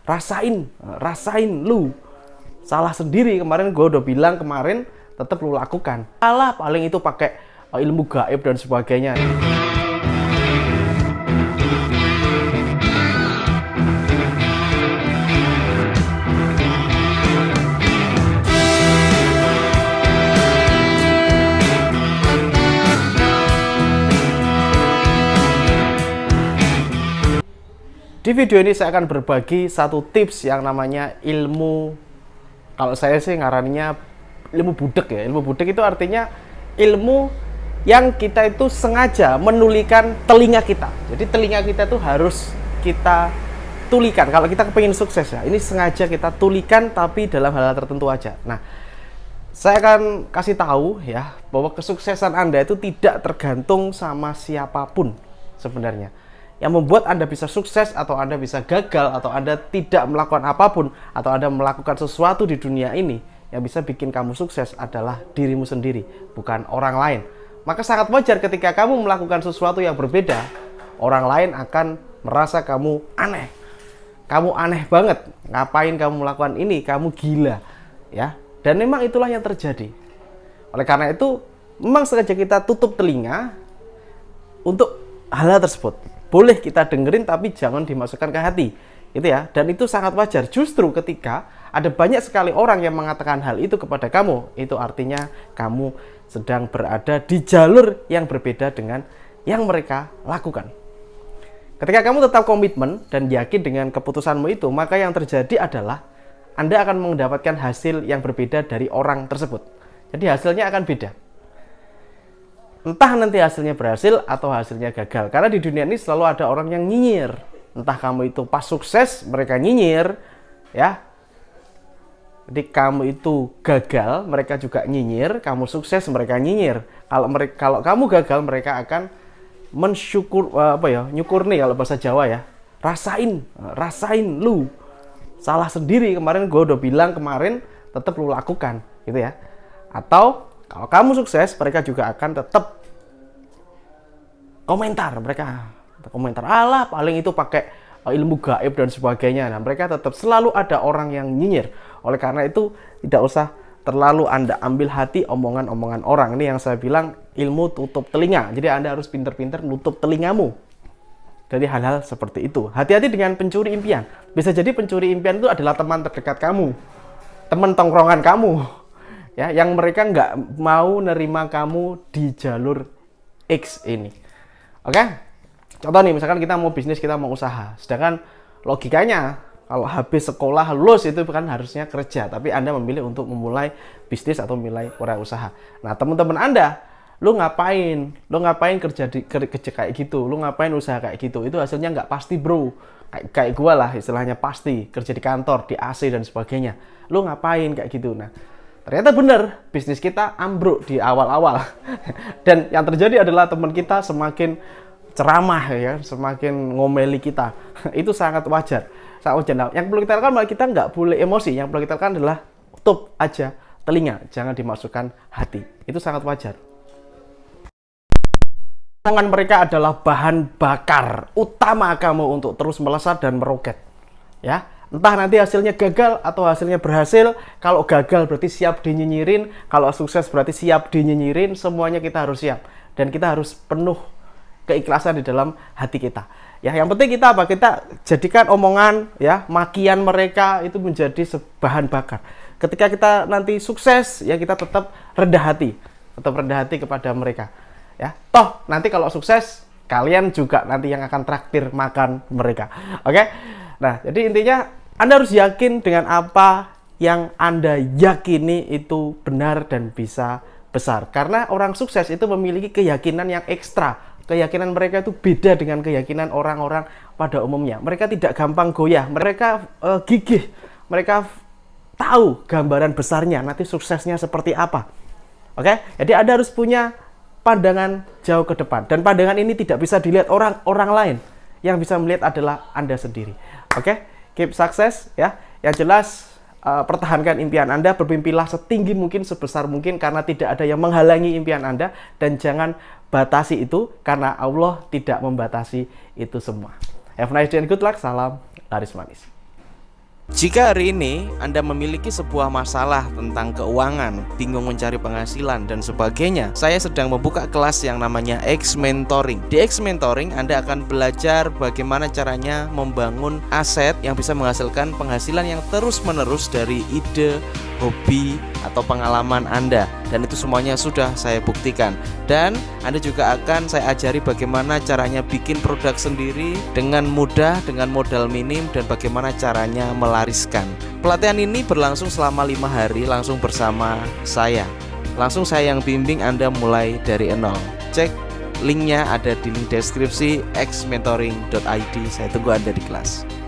rasain lu. Salah sendiri, kemarin gue udah bilang kemarin, tetap lu lakukan. Alah, paling itu pakai ilmu gaib dan sebagainya. Di video ini saya akan berbagi satu tips yang namanya ilmu, kalau saya sih ngaraninya ilmu budek ya. Ilmu budek itu artinya ilmu yang kita itu sengaja menulikan telinga kita. Jadi telinga kita itu harus kita tulikan. Kalau kita kepingin sukses ya, ini sengaja kita tulikan tapi dalam hal tertentu aja. Nah, saya akan kasih tahu ya bahwa kesuksesan Anda itu tidak tergantung sama siapapun sebenarnya. Yang membuat Anda bisa sukses atau Anda bisa gagal atau Anda tidak melakukan apapun atau Anda melakukan sesuatu di dunia ini, yang bisa bikin kamu sukses adalah dirimu sendiri, bukan orang lain. Maka sangat wajar ketika kamu melakukan sesuatu yang berbeda, orang lain akan merasa kamu aneh. Kamu aneh banget, ngapain kamu melakukan ini, kamu gila ya. Dan memang itulah yang terjadi. Oleh karena itu, memang sengaja kita tutup telinga untuk hal tersebut. Boleh kita dengerin tapi jangan dimasukkan ke hati, gitu ya. Dan itu sangat wajar. Justru ketika ada banyak sekali orang yang mengatakan hal itu kepada kamu, itu artinya kamu sedang berada di jalur yang berbeda dengan yang mereka lakukan. Ketika kamu tetap komitmen dan yakin dengan keputusanmu itu, maka yang terjadi adalah Anda akan mendapatkan hasil yang berbeda dari orang tersebut. Jadi hasilnya akan beda. Entah nanti hasilnya berhasil atau hasilnya gagal. Karena di dunia ini selalu ada orang yang nyinyir. Entah kamu itu pas sukses, mereka nyinyir, ya. Jadi kamu itu gagal, mereka juga nyinyir. Kamu sukses, mereka nyinyir. Kalau kamu gagal, mereka akan nyukur nih kalau bahasa Jawa ya. Rasain lu. Salah sendiri, kemarin gue udah bilang kemarin, tetap lu lakukan, gitu ya. Atau kalau kamu sukses, mereka juga akan tetap komentar. Alah, paling itu pakai ilmu gaib dan sebagainya. Nah, mereka tetap selalu ada orang yang nyinyir. Oleh karena itu, tidak usah terlalu Anda ambil hati omongan-omongan orang. Ini yang saya bilang ilmu tutup telinga. Jadi Anda harus pintar-pintar nutup telingamu dari hal-hal seperti itu. Hati-hati dengan pencuri impian. Bisa jadi pencuri impian itu adalah teman terdekat kamu, teman tongkrongan kamu. Ya, yang mereka nggak mau nerima kamu di jalur X ini. Oke? Contoh nih, misalkan kita mau bisnis, kita mau usaha. Sedangkan logikanya, kalau habis sekolah, lulus itu kan harusnya kerja. Tapi Anda memilih untuk memulai bisnis atau memulai usaha. Nah, teman-teman Anda, lu ngapain kerja kayak gitu? Lu ngapain usaha kayak gitu? Itu hasilnya nggak pasti, bro. Kayak gua lah, istilahnya pasti. Kerja di kantor, di AC, dan sebagainya. Lu ngapain kayak gitu? Nah, ternyata benar, bisnis kita ambruk di awal-awal. Dan yang terjadi adalah teman kita semakin ceramah ya, semakin ngomeli kita. Itu sangat wajar. Nah, yang perlu kita lakukan, kita nggak boleh emosi. Yang perlu kita lakukan adalah tutup aja telinga, jangan dimasukkan hati. Itu sangat wajar. Omongan mereka adalah bahan bakar utama kamu untuk terus melesat dan meroket. Ya. Entah nanti hasilnya gagal atau hasilnya berhasil. Kalau gagal berarti siap dinyinyirin. Kalau sukses berarti siap dinyinyirin. Semuanya kita harus siap. Dan kita harus penuh keikhlasan di dalam hati kita. Ya, yang penting kita apa? Kita jadikan omongan, ya, makian mereka itu menjadi bahan bakar. Ketika kita nanti sukses, ya kita tetap rendah hati. Tetap rendah hati kepada mereka. Ya, toh nanti kalau sukses, kalian juga nanti yang akan traktir makan mereka. Oke? Nah, jadi intinya Anda harus yakin dengan apa yang Anda yakini itu benar dan bisa besar. Karena orang sukses itu memiliki keyakinan yang ekstra. Keyakinan mereka itu beda dengan keyakinan orang-orang pada umumnya. Mereka tidak gampang goyah. Mereka gigih. Mereka tahu gambaran besarnya, nanti suksesnya seperti apa. Oke? Jadi Anda harus punya pandangan jauh ke depan. Dan pandangan ini tidak bisa dilihat orang lain. Yang bisa melihat adalah Anda sendiri. Oke? Keep sukses ya. Yang jelas pertahankan impian Anda, bermimpilah setinggi mungkin, sebesar mungkin, karena tidak ada yang menghalangi impian Anda, dan jangan batasi itu karena Allah tidak membatasi itu semua. Have a nice day and good luck. Salam laris manis. Jika hari ini Anda memiliki sebuah masalah tentang keuangan, bingung mencari penghasilan dan sebagainya, saya sedang membuka kelas yang namanya X Mentoring. Di X Mentoring Anda akan belajar bagaimana caranya membangun aset yang bisa menghasilkan penghasilan yang terus-menerus dari ide, hobi, atau pengalaman Anda. Dan itu semuanya sudah saya buktikan. Dan Anda juga akan saya ajari bagaimana caranya bikin produk sendiri dengan mudah, dengan modal minim, dan bagaimana caranya melariskan. Pelatihan ini berlangsung selama 5 hari langsung bersama saya. Langsung saya yang bimbing Anda mulai dari nol. Cek linknya ada di link deskripsi xmentoring.id. Saya tunggu Anda di kelas.